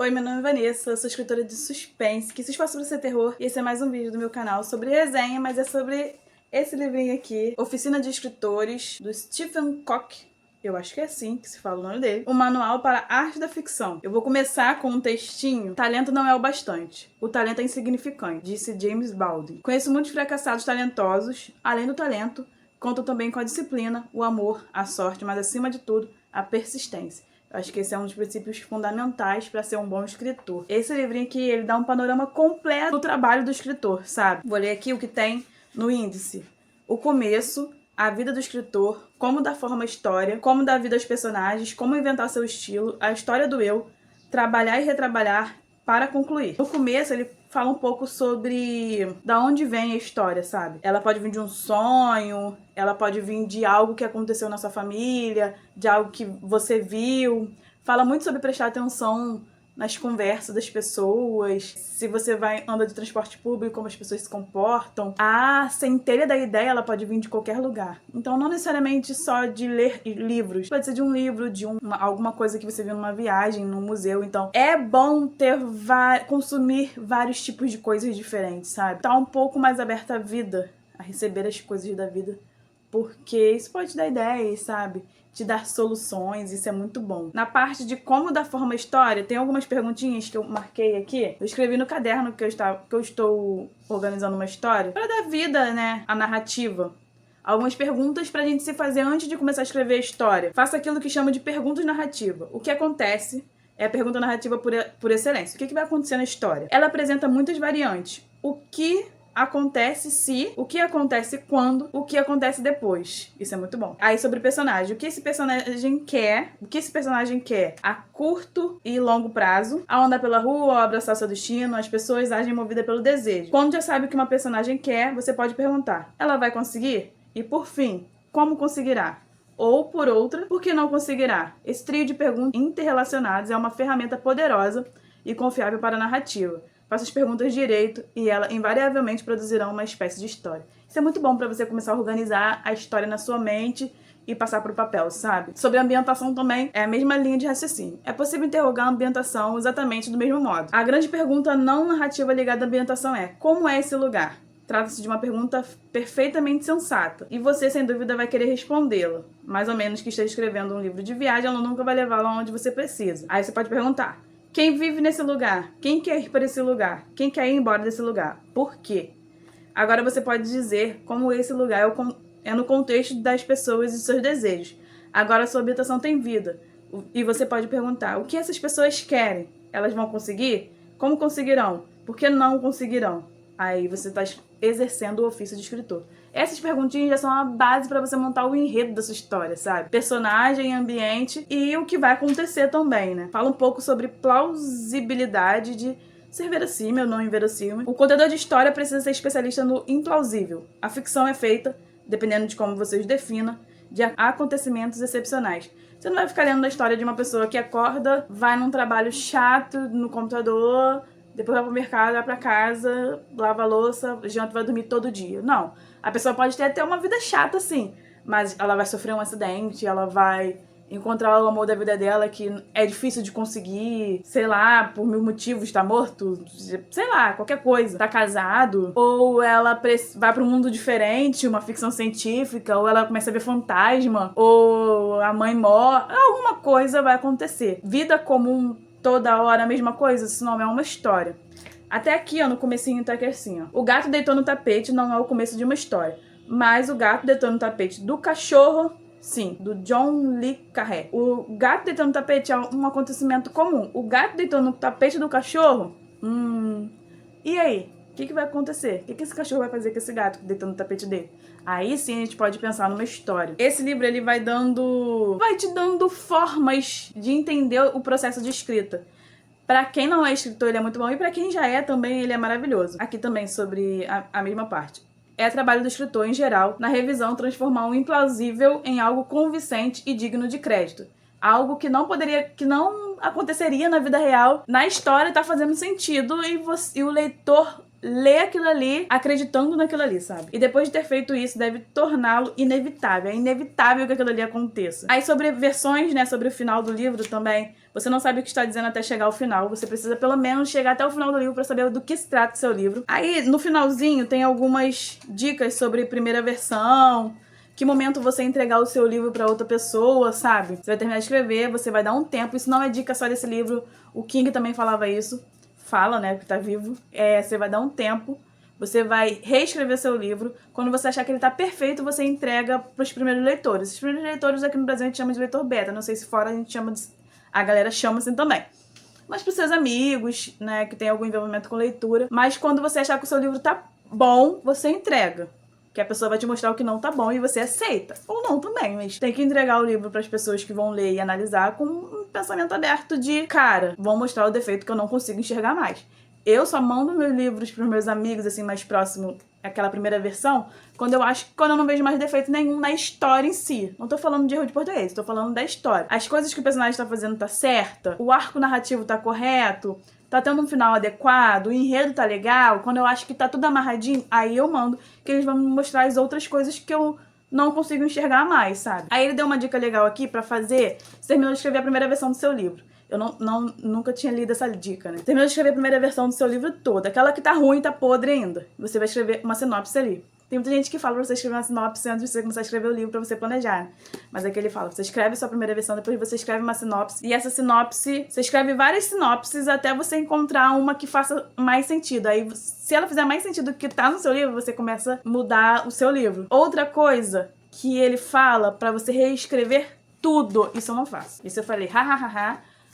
Oi, meu nome é Vanessa, eu sou escritora de suspense, que se esforça para ser terror, e esse é mais um vídeo do meu canal sobre resenha, mas é sobre esse livrinho aqui, Oficina de Escritores, do Stephen Koch, eu acho que é assim que se fala o nome dele, um manual para a arte da ficção. Eu vou começar com um textinho, talento não é o bastante, o talento é insignificante, disse James Baldwin. Conheço muitos fracassados talentosos, além do talento, contam também com a disciplina, o amor, a sorte, mas acima de tudo, a persistência. Eu acho que esse é um dos princípios fundamentais para ser um bom escritor. Esse livrinho aqui, ele dá um panorama completo do trabalho do escritor, sabe? Vou ler aqui o que tem no índice. O começo, a vida do escritor, como dar forma à história, como dar vida aos personagens, como inventar seu estilo, a história do eu, trabalhar e retrabalhar para concluir. No começo, ele fala um pouco sobre da onde vem a história, sabe? Ela pode vir de um sonho, ela pode vir de algo que aconteceu na sua família, de algo que você viu. Fala muito sobre prestar atenção nas conversas das pessoas, se você anda de transporte público, como as pessoas se comportam. A centelha da ideia, ela pode vir de qualquer lugar. Então, não necessariamente só de ler livros. Pode ser de um livro, de alguma coisa que você viu numa viagem, num museu. Então, é bom consumir vários tipos de coisas diferentes, sabe? Tá um pouco mais aberta à vida, a receber as coisas da vida. Porque isso pode te dar ideias, sabe? Te dar soluções, isso é muito bom. Na parte de como dar forma à história, tem algumas perguntinhas que eu marquei aqui. Eu escrevi no caderno que eu estou organizando uma história para dar vida, né, à narrativa. Algumas perguntas pra gente se fazer antes de começar a escrever a história. Faça aquilo que chama de perguntas narrativa. O que acontece é a pergunta narrativa por excelência. O que vai acontecer na história? Ela apresenta muitas variantes. O que acontece se, o que acontece quando, o que acontece depois. Isso é muito bom. Aí sobre personagem, o que esse personagem quer a curto e longo prazo, ao andar pela rua, ao abraçar seu destino, as pessoas agem movidas pelo desejo. Quando já sabe o que uma personagem quer, você pode perguntar: ela vai conseguir? E por fim, como conseguirá? Ou, por outra, por que não conseguirá? Esse trio de perguntas interrelacionadas é uma ferramenta poderosa e confiável para a narrativa. Faça as perguntas direito e ela invariavelmente produzirão uma espécie de história. Isso é muito bom para você começar a organizar a história na sua mente e passar para o papel, sabe? Sobre a ambientação também, é a mesma linha de raciocínio. É possível interrogar a ambientação exatamente do mesmo modo. A grande pergunta não narrativa ligada à ambientação é: como é esse lugar? Trata-se de uma pergunta perfeitamente sensata. E você, sem dúvida, vai querer respondê-la. Mais ou menos que esteja escrevendo um livro de viagem, ela nunca vai levá-la onde você precisa. Aí você pode perguntar: quem vive nesse lugar? Quem quer ir para esse lugar? Quem quer ir embora desse lugar? Por quê? Agora você pode dizer como esse lugar é no contexto das pessoas e seus desejos. Agora a sua habitação tem vida. E você pode perguntar: o que essas pessoas querem? Elas vão conseguir? Como conseguirão? Por que não conseguirão? Aí você está exercendo o ofício de escritor. Essas perguntinhas já são a base para você montar o enredo da sua história, sabe? Personagem, ambiente e o que vai acontecer também, né? Fala um pouco sobre plausibilidade de ser verossímil ou não inverossímil. O contador de história precisa ser especialista no implausível. A ficção é feita, dependendo de como você os defina, de acontecimentos excepcionais. Você não vai ficar lendo a história de uma pessoa que acorda, vai num trabalho chato no computador, depois vai pro mercado, vai pra casa, lava a louça, janta e vai dormir todo dia. Não. A pessoa pode ter até uma vida chata, assim, mas ela vai sofrer um acidente, ela vai encontrar o amor da vida dela que é difícil de conseguir, sei lá, por mil motivos, tá morto, sei lá, qualquer coisa. Tá casado, ou ela vai pra um mundo diferente, uma ficção científica, ou ela começa a ver fantasma, ou a mãe morre, alguma coisa vai acontecer. Vida comum, toda hora a mesma coisa, isso não é uma história. Até aqui, ó, no comecinho tá aqui assim, ó. O gato deitou no tapete não é o começo de uma história, mas o gato deitou no tapete do cachorro, sim, do John Le Carré. O gato deitou no tapete é um acontecimento comum. O gato deitou no tapete do cachorro? E aí? O que vai acontecer? O que esse cachorro vai fazer com esse gato que deitou no tapete dele? Aí sim a gente pode pensar numa história. Esse livro, ele vai te dando formas de entender o processo de escrita. Pra quem não é escritor, ele é muito bom. E pra quem já é também, ele é maravilhoso. Aqui também sobre a mesma parte. É trabalho do escritor, em geral, na revisão, transformar o implausível em algo convincente e digno de crédito. Algo que não aconteceria na vida real, na história tá fazendo sentido e o leitor ler aquilo ali acreditando naquilo ali, sabe? E depois de ter feito isso, deve torná-lo inevitável. É inevitável que aquilo ali aconteça. Aí sobre versões, né, sobre o final do livro também, você não sabe o que está dizendo até chegar ao final. Você precisa pelo menos chegar até o final do livro para saber do que se trata o seu livro. Aí no finalzinho tem algumas dicas sobre primeira versão, que momento você entregar o seu livro para outra pessoa, sabe? Você vai terminar de escrever, você vai dar um tempo. Isso não é dica só desse livro. O King também falava isso. Fala, né, porque tá vivo. Você vai dar um tempo, você vai reescrever seu livro. Quando você achar que ele tá perfeito, você entrega pros primeiros leitores. Os primeiros leitores aqui no Brasil a gente chama de leitor beta. Não sei se fora a gente chama de... A galera chama assim também. Mas pros seus amigos, né, que tem algum envolvimento com leitura. Mas quando você achar que o seu livro tá bom, você entrega. Que a pessoa vai te mostrar o que não tá bom e você aceita. Ou não também, mas tem que entregar o livro para as pessoas que vão ler e analisar com um pensamento aberto de, cara, vão mostrar o defeito que eu não consigo enxergar mais. Eu só mando meus livros pros meus amigos, assim, mais próximo, aquela primeira versão, quando eu não vejo mais defeito nenhum na história em si. Não tô falando de erro de português, tô falando da história. As coisas que o personagem tá fazendo tá certa, o arco narrativo tá correto, tá tendo um final adequado, o enredo tá legal, quando eu acho que tá tudo amarradinho, aí eu mando que eles vão me mostrar as outras coisas que eu não consigo enxergar mais, sabe? Aí ele deu uma dica legal aqui pra fazer, você terminou de escrever a primeira versão do seu livro. Eu nunca tinha lido essa dica, né? Terminou de escrever a primeira versão do seu livro todo, aquela que tá ruim, tá podre ainda. Você vai escrever uma sinopse ali. Tem muita gente que fala pra você escrever uma sinopse antes de você começar a escrever o livro pra você planejar. Mas aqui ele fala, você escreve sua primeira versão, depois você escreve uma sinopse. E essa sinopse, você escreve várias sinopses até você encontrar uma que faça mais sentido. Aí, se ela fizer mais sentido do que tá no seu livro, você começa a mudar o seu livro. Outra coisa que ele fala pra você reescrever tudo. Isso eu não faço. Isso eu falei,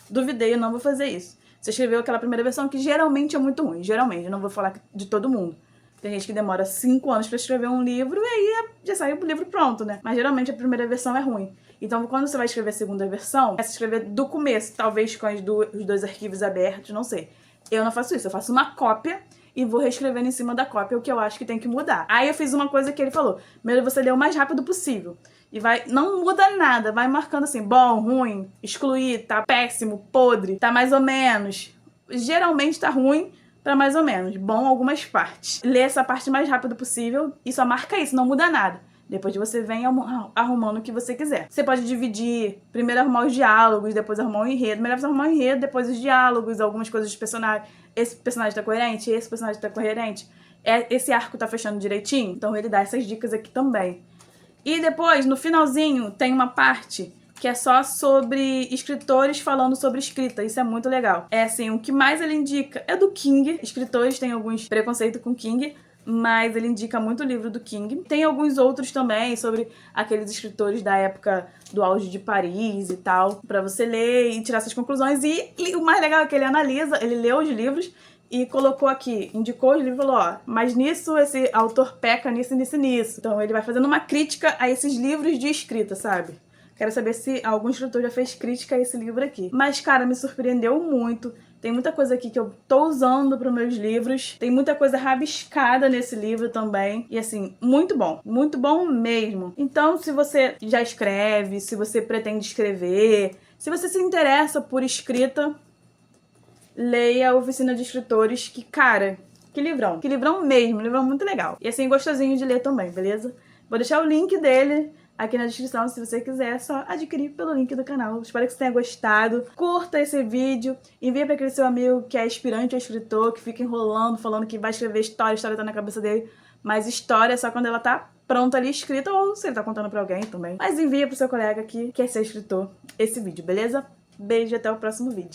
duvidei, eu não vou fazer isso. Você escreveu aquela primeira versão que geralmente é muito ruim. Geralmente, eu não vou falar de todo mundo. Tem gente que demora 5 anos pra escrever um livro e aí já sai o livro pronto, né? Mas geralmente a primeira versão é ruim. Então, quando você vai escrever a segunda versão, é se escrever do começo, talvez com os dois arquivos abertos, não sei. Eu não faço isso, eu faço uma cópia e vou reescrevendo em cima da cópia o que eu acho que tem que mudar. Aí eu fiz uma coisa que ele falou, melhor você ler o mais rápido possível. E não muda nada, vai marcando assim, bom, ruim, excluir, tá péssimo, podre, tá mais ou menos. Geralmente tá ruim, pra mais ou menos, bom algumas partes. Lê essa parte o mais rápido possível e só marca isso, não muda nada. Depois você vem arrumando o que você quiser. Você pode dividir, primeiro arrumar os diálogos, depois arrumar o enredo. Melhor você arrumar o enredo, depois os diálogos, algumas coisas dos personagens. Esse personagem tá coerente, esse personagem tá coerente. Esse arco tá fechando direitinho. Então ele dá essas dicas aqui também. E depois, no finalzinho, tem uma parte que é só sobre escritores falando sobre escrita. Isso é muito legal. É assim, o que mais ele indica é do King. Escritores têm alguns preconceitos com King, mas ele indica muito o livro do King. Tem alguns outros também sobre aqueles escritores da época do auge de Paris e tal, pra você ler e tirar suas conclusões. E o mais legal é que ele analisa, ele leu os livros e colocou aqui, indicou os livros e falou, ó, mas nisso esse autor peca nisso, nisso e nisso. Então ele vai fazendo uma crítica a esses livros de escrita, sabe? Quero saber se algum escritor já fez crítica a esse livro aqui. Mas, cara, me surpreendeu muito. Tem muita coisa aqui que eu tô usando para meus livros. Tem muita coisa rabiscada nesse livro também. E assim, muito bom mesmo. Então, se você já escreve, se você pretende escrever, se você se interessa por escrita, leia a Oficina de Escritores, que, cara, que livrão mesmo, livrão muito legal. E assim, gostosinho de ler também, beleza? Vou deixar o link dele aqui na descrição, se você quiser, é só adquirir pelo link do canal. Espero que você tenha gostado. Curta esse vídeo, envia para aquele seu amigo que é aspirante ou escritor, que fica enrolando, falando que vai escrever história, a história tá na cabeça dele, mas história é só quando ela tá pronta ali, escrita, ou se ele tá contando pra alguém também. Mas envia pro seu colega que quer ser escritor esse vídeo, beleza? Beijo e até o próximo vídeo.